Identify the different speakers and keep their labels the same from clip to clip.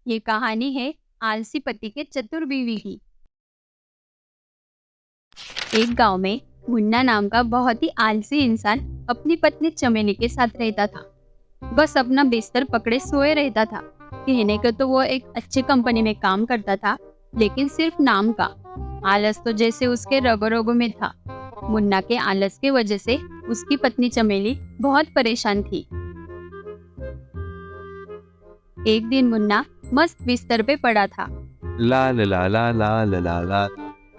Speaker 1: ये कहानी है आलसी पति के चतुर बीवी की। एक गांव में मुन्ना नाम का बहुत ही आलसी इंसान अपनी पत्नी चमेली के साथ रहता था। बस अपना बिस्तर पकड़े सोए रहता था। कहने को तो वो एक अच्छी कंपनी में काम करता था, लेकिन सिर्फ नाम का। आलस तो जैसे उसके रगों रगों में था। मुन्ना के आलस की वजह से उसकी पत्नी चमेली बहुत परेशान थी। एक दिन मुन्ना मस्त बिस्तर पे पड़ा था।
Speaker 2: ला ला ला ला ला ला ला ला।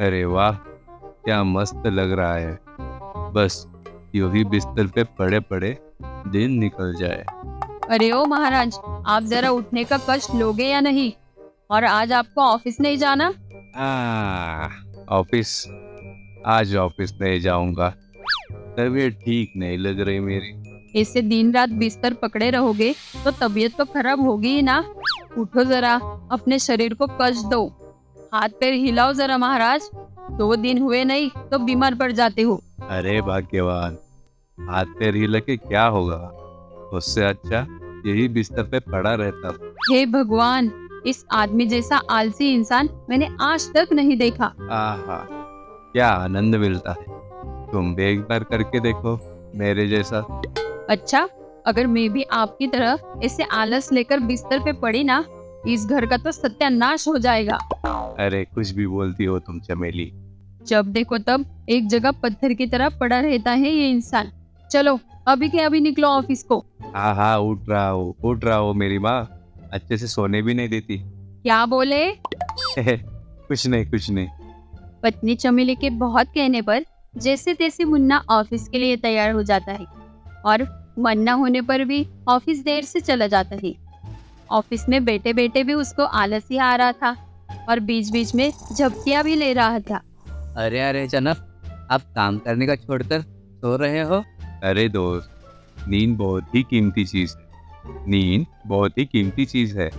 Speaker 2: अरे वाह, क्या मस्त लग रहा है। बस यूं ही बिस्तर पे पड़े पड़े दिन निकल जाए।
Speaker 1: अरे ओ महाराज, आप जरा उठने का कष्ट लोगे या नहीं? और आज आपको ऑफिस नहीं जाना?
Speaker 2: ऑफिस? आज ऑफिस नहीं जाऊंगा, तबीयत ठीक नहीं लग रही मेरी।
Speaker 1: इससे दिन रात बिस्तर पकड़े रहोगे तो तबीयत तो खराब होगी ही ना। उठो जरा, अपने शरीर को कष्ट दो। हाथ पैर हिलाओ जरा महाराज। 2 दिन हुए नहीं तो बीमार पड़ जाते हो।
Speaker 2: अरे भाग्यवान, हाथ पैर हिला के क्या होगा? उससे अच्छा यही बिस्तर पे पड़ा रहता।
Speaker 1: हे भगवान, इस आदमी जैसा आलसी इंसान मैंने आज तक नहीं देखा।
Speaker 2: आहा, क्या आनंद मिलता है। तुम भी एक बार करके देखो मेरे जैसा।
Speaker 1: अच्छा, अगर मैं भी आपकी तरह ऐसे आलस लेकर बिस्तर पे पड़ी ना, इस घर का तो सत्यानाश हो जाएगा।
Speaker 2: अरे कुछ भी बोलती हो तुम चमेली।
Speaker 1: जब देखो तब एक जगह पत्थर की तरह पड़ा रहता है ये इंसान। चलो अभी के अभी निकलो ऑफिस को।
Speaker 2: हाँ, उठ रहा हो। मेरी माँ अच्छे से सोने भी नहीं देती।
Speaker 1: क्या बोले?
Speaker 2: कुछ नहीं।
Speaker 1: पत्नी चमेली के बहुत कहने पर जैसे तैसे मुन्ना ऑफिस के लिए तैयार हो जाता है, और मन न होने पर भी ऑफिस देर से चला जाता है। ऑफिस में बैठे बैठे भी उसको आलस ही आ रहा था, और बीच बीच में झपकियां भी ले रहा था।
Speaker 3: अरे जनक, आप काम करने का छोड़कर सो रहे हो?
Speaker 2: अरे दोस्त, नींद बहुत ही कीमती चीज है। नींद बहुत ही कीमती चीज है,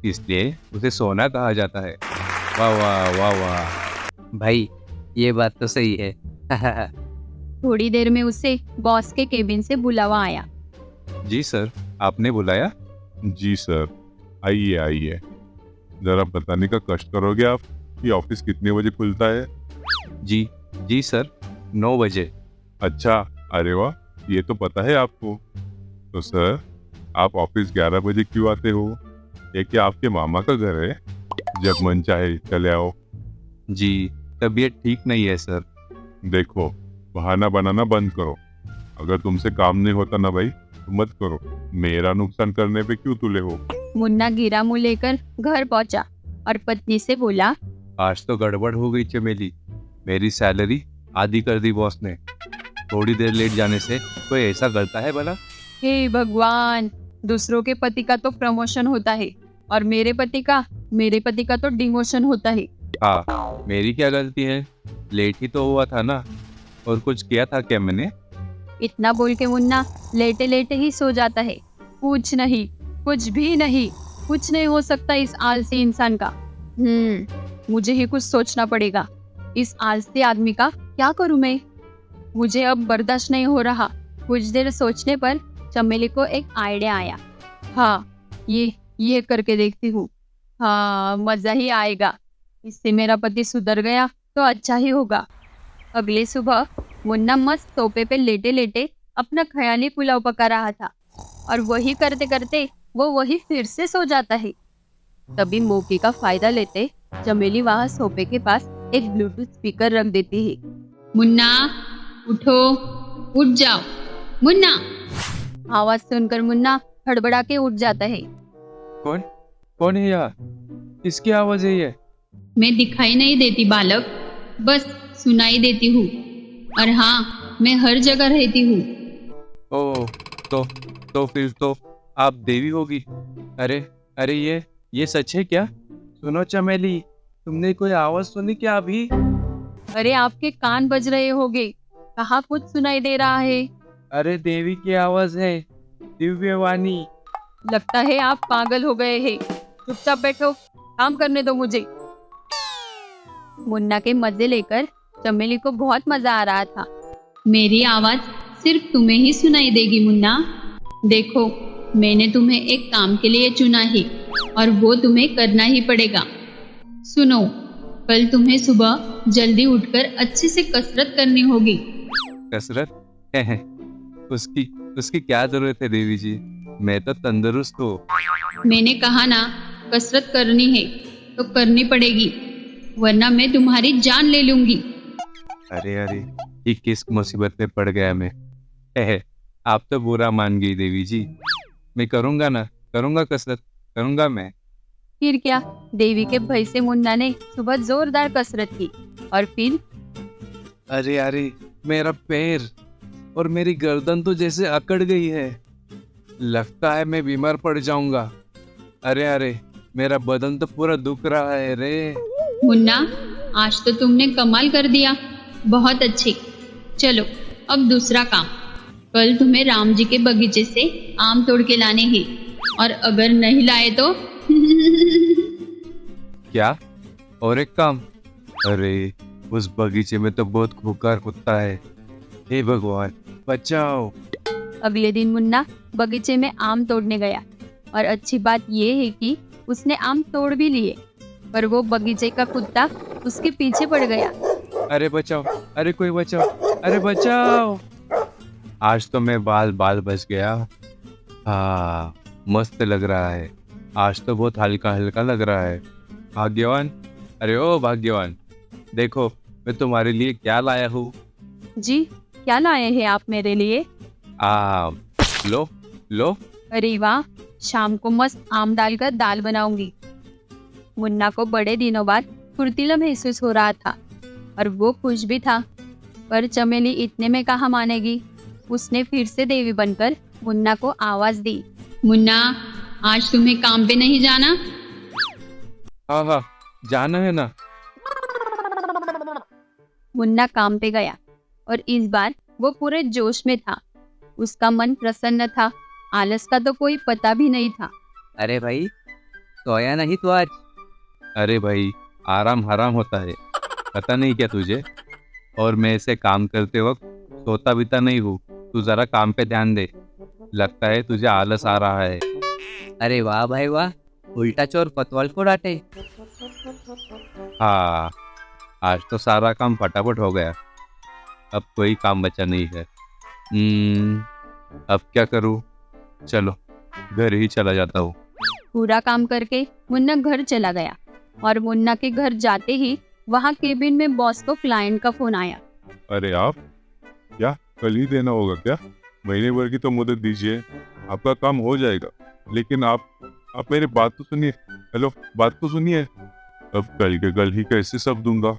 Speaker 2: इसलिए उसे सोना कहा जाता है। वाह वाह वाह वाह।
Speaker 3: भाई, ये बात तो सही है।
Speaker 1: थोड़ी देर में उसे बॉस के केबिन से बुलावा आया।
Speaker 2: जी सर, आपने बुलाया?
Speaker 4: जी सर, आइए। जरा बताने का कष्ट करोगे आप कि ऑफिस कितने बजे खुलता है?
Speaker 2: जी सर, 9 बजे।
Speaker 4: अच्छा, अरे वाह, ये तो पता है आपको। तो सर, आप ऑफिस 11 बजे क्यों आते हो? ये क्या आपके मामा का घर है? जब मन चाहे चले आओ।
Speaker 2: जी, तबीयत ठीक नहीं है सर।
Speaker 4: देखो, बहाना बनाना बंद करो। अगर तुमसे काम नहीं होता ना भाई, तो मत करो। मेरा नुकसान करने पे क्यों तुले हो?
Speaker 1: मुन्ना गिरा मुंह लेकर घर पहुंचा और पत्नी से बोला,
Speaker 2: आज तो गड़बड़ हो गई चमेली। मेरी सैलरी आधी कर दी बॉस ने। थोड़ी देर लेट जाने से कोई ऐसा करता है भला?
Speaker 1: हे भगवान, दूसरों के पति का तो प्रमोशन होता है और मेरे पति का तो डिमोशन होता है।
Speaker 2: हाँ, मेरी क्या गलती है? लेट ही तो हुआ था ना, और कुछ किया था क्या मैंने?
Speaker 1: इतना बोल के मुन्ना लेटे लेटे ही सो जाता है। कुछ नहीं हो सकता इस आलसी इंसान का। मुझे ही कुछ सोचना पड़ेगा। इस आलसी आदमी का क्या करूं मैं? मुझे अब बर्दाश्त नहीं हो रहा। कुछ देर सोचने पर चमेली को एक आइडिया आया। हाँ, ये करके देखती हूँ। हाँ, मजा ही आएगा। इससे मेरा पति सुधर गया तो अच्छा ही होगा। अगली सुबह मुन्ना मस्त सोफे पे लेटे लेटे अपना ख्याली पुलाव पका रहा था, और वही करते करते वो वही फिर से सो जाता है। तभी मौके का फायदा लेते चमेली वहां सोफे के पास एक ब्लूटूथ स्पीकर रख देती है। मुन्ना उठो, उठ जाओ मुन्ना। आवाज सुनकर मुन्ना हड़बड़ा के उठ जाता है।
Speaker 2: कौन है यार? किसकी आवाज है ये?
Speaker 1: मैं दिखाई नहीं देती बालक, बस सुनाई देती हूँ, और हाँ, मैं हर जगह रहती हूँ।
Speaker 2: ओह, तो फिर तो आप देवी होगी। अरे ये सच है क्या? सुनो चमेली, तुमने कोई आवाज सुनी क्या अभी?
Speaker 1: अरे आपके कान बज रहे होंगे, कहाँ कुछ सुनाई दे रहा है।
Speaker 2: अरे देवी की आवाज है, दिव्यवाणी।
Speaker 1: लगता है आप पागल हो गए हैं। चुपचाप बैठो, काम करने दो मुझे। मुन्ना के मजे लेकर चमेली को बहुत मजा आ रहा था। मेरी आवाज सिर्फ तुम्हें ही सुनाई देगी मुन्ना। देखो, मैंने तुम्हें एक काम के लिए चुना है। और वो तुम्हें करना ही पड़ेगा। सुनो, कल तुम्हें सुबह जल्दी उठकर अच्छे से कसरत करनी होगी।
Speaker 2: कसरत? उसकी उसकी क्या जरूरत है देवी जी, मैं तो तंदुरुस्त हूँ।
Speaker 1: मैंने कहा ना, कसरत करनी है तो करनी पड़ेगी, वरना मैं तुम्हारी जान ले लूंगी।
Speaker 2: अरे अरे, ये किस मुसीबत में पड़ गया मैं। आप तो बुरा मान गई देवी जी। मैं करूँगा ना, करूँगा कसरत, करूँगा मैं।
Speaker 1: फिर क्या, देवी के भय से मुन्ना ने सुबह जोरदार कसरत की और फिर
Speaker 2: अरे अरे, मेरा पैर और मेरी गर्दन तो जैसे अकड़ गई है। लगता है मैं बीमार पड़ जाऊंगा। अरे अरे, मेरा बदन तो पूरा दुख रहा है रे।
Speaker 1: मुन्ना, आज तो तुमने कमाल कर दिया, बहुत अच्छे। चलो अब दूसरा काम। कल तुम्हें राम जी के बगीचे से आम तोड़ के लाने हैं, और अगर नहीं लाए तो
Speaker 2: क्या? और एक काम? अरे, उस बगीचे में तो बहुत खूंखार कुत्ता है। हे भगवान, बचाओ।
Speaker 1: अगले दिन मुन्ना बगीचे में आम तोड़ने गया, और अच्छी बात ये है कि उसने आम तोड़ भी लिए, पर वो बगीचे का कुत्ता उसके पीछे पड़ गया।
Speaker 2: अरे बचाओ, अरे कोई बचाओ, अरे बचाओ। आज तो मैं बाल बाल बच गया। हाँ, मस्त लग रहा है। आज तो बहुत हल्का हल्का लग रहा है। भाग्यवान, अरे ओ भाग्यवान, देखो मैं तुम्हारे लिए क्या लाया हूँ।
Speaker 1: जी, क्या लाए हैं आप मेरे लिए?
Speaker 2: आम, लो लो।
Speaker 1: अरे वाह, शाम को मस्त आम डालकर दाल बनाऊंगी। मुन्ना को बड़े दिनों बाद फुर्तीला महसूस हो रहा था, और वो खुश भी था। पर चमेली इतने में कहाँ मानेगी। उसने फिर से देवी बनकर मुन्ना को आवाज दी, मुन्ना, आज तुम्हें काम पे नहीं जाना?
Speaker 2: हाँ हाँ, जाना है ना।
Speaker 1: मुन्ना काम पे गया, और इस बार वो पूरे जोश में था। उसका मन प्रसन्न था, आलस का तो कोई पता भी नहीं था।
Speaker 3: अरे भाई, सोया नहीं तो आज?
Speaker 2: अरे भाई, आराम हराम होता है, पता नहीं क्या तुझे। और मैं ऐसे काम करते वक्त सोता बीता नहीं हूँ। तू जरा काम पे ध्यान दे। लगता है तुझे आलस आ रहा है।
Speaker 3: अरे वाह भाई वाह, उल्टा चोर कोतवाल को डांटे।
Speaker 2: हाँ, आज तो सारा काम फटाफट हो गया। अब कोई काम बचा नहीं है। अब क्या करूँ? चलो घर ही चला जाता हूँ।
Speaker 1: पूरा काम करके मुन्ना घर चला गया, और मुन्ना के घर जाते ही वहाँ केबिन में बॉस को क्लाइंट का फोन आया।
Speaker 4: अरे आप क्या कल ही देना होगा क्या? महीने भर की तो मुदत दीजिए, आपका काम हो जाएगा। लेकिन आप मेरी बात तो सुनिए। हेलो, बात तो सुनिए। अब कल के कल ही कैसे सब दूंगा?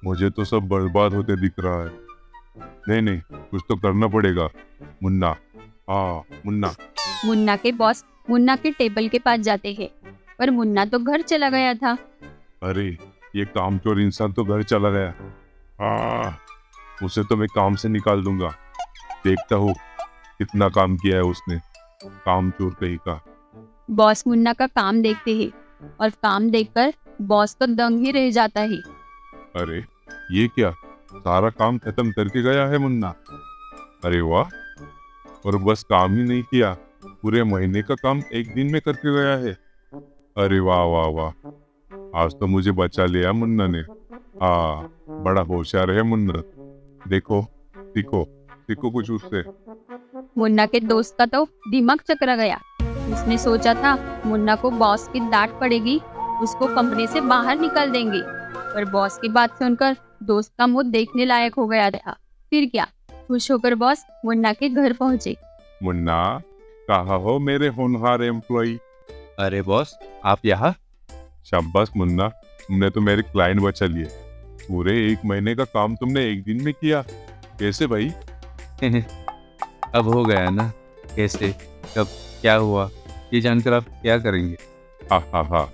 Speaker 4: मुझे तो सब बर्बाद होते दिख रहा है। नहीं, कुछ तो करना पड़ेगा। मुन्ना, हाँ मुन्ना।
Speaker 1: मुन्ना के बॉस मुन्ना के टेबल के पास जाते हैं, पर मुन्ना तो घर चला गया था।
Speaker 4: अरे, ये कामचोर इंसान तो घर चला गया। हाँ, उसे तो मैं काम से निकाल दूंगा। देखता हूँ कितना काम किया है उसने, कामचोर कहीं का।
Speaker 1: बॉस मुन्ना का काम देखते हैं, और काम देखकर बॉस तो दंग ही रह जाता है।
Speaker 4: अरे, ये क्या, सारा काम खत्म करके गया है मुन्ना। अरे वाह, और बस काम ही नहीं किया, पूरे महीने का काम एक दिन में करके गया है। अरे वाह वाह वाह, आज तो मुझे बचा लिया मुन्ना ने। हाँ, बड़ा होशियार है मुन्ना। देखो, सीखो कुछ उससे।
Speaker 1: मुन्ना के दोस्त का तो दिमाग चकरा गया। उसने सोचा था मुन्ना को बॉस की डांट पड़ेगी, उसको कंपनी से बाहर निकाल देंगे, पर बॉस की बात सुनकर दोस्त का मुंह देखने लायक हो गया था। फिर क्या, खुश होकर बॉस मुन्ना के घर पहुंचे।
Speaker 4: मुन्ना, कहाँ हो मेरे होनहार एम्प्लॉई?
Speaker 2: अरे बॉस, आप यहाँ?
Speaker 4: शाबाश मुन्ना, तुमने तो मेरे क्लाइंट बचा लिए। पूरे एक महीने का काम तुमने एक दिन में किया। कैसे भाई?
Speaker 2: अब हो गया ना। कैसे, कब, क्या हुआ, ये जानकर आप क्या करेंगे?
Speaker 4: हा,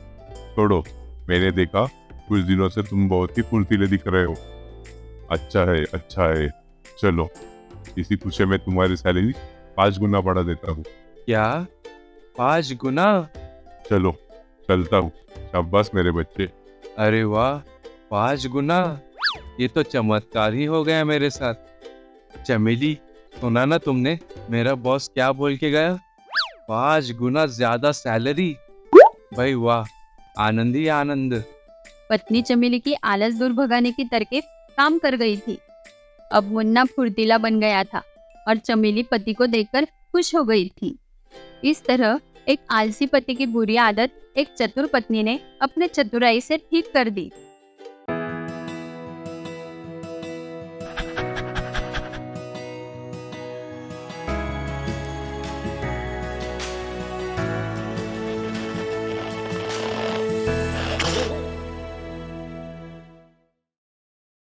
Speaker 4: छोड़ो। मैंने देखा कुछ दिनों से तुम बहुत ही फुर्तीले दिख रहे हो। अच्छा है। चलो, इसी खुशी में तुम्हारी सैलरी 5 गुना बढ़ा देता हूँ।
Speaker 2: क्या, 5 गुना?
Speaker 4: चलो, चलता हूँ। शाबाश मेरे बच्चे।
Speaker 2: अरे वाह, 5 गुना? ये तो चमत्कार ही हो गया मेरे साथ। चमेली, सुना ना तुमने मेरा बॉस क्या बोल के गया? 5 गुना ज्यादा सैलरी। भाई वाह, आनंद ही आनंद।
Speaker 1: पत्नी चमेली की आलस दूर भगाने की तरकीब काम कर गई थी। अब मुन्ना फुर्तीला बन गया था और चमेली पति को देखकर खुश हो गई थी। इस तरह एक आलसी पति की बुरी आदत एक चतुर पत्नी ने अपने चतुराई से ठीक कर दी।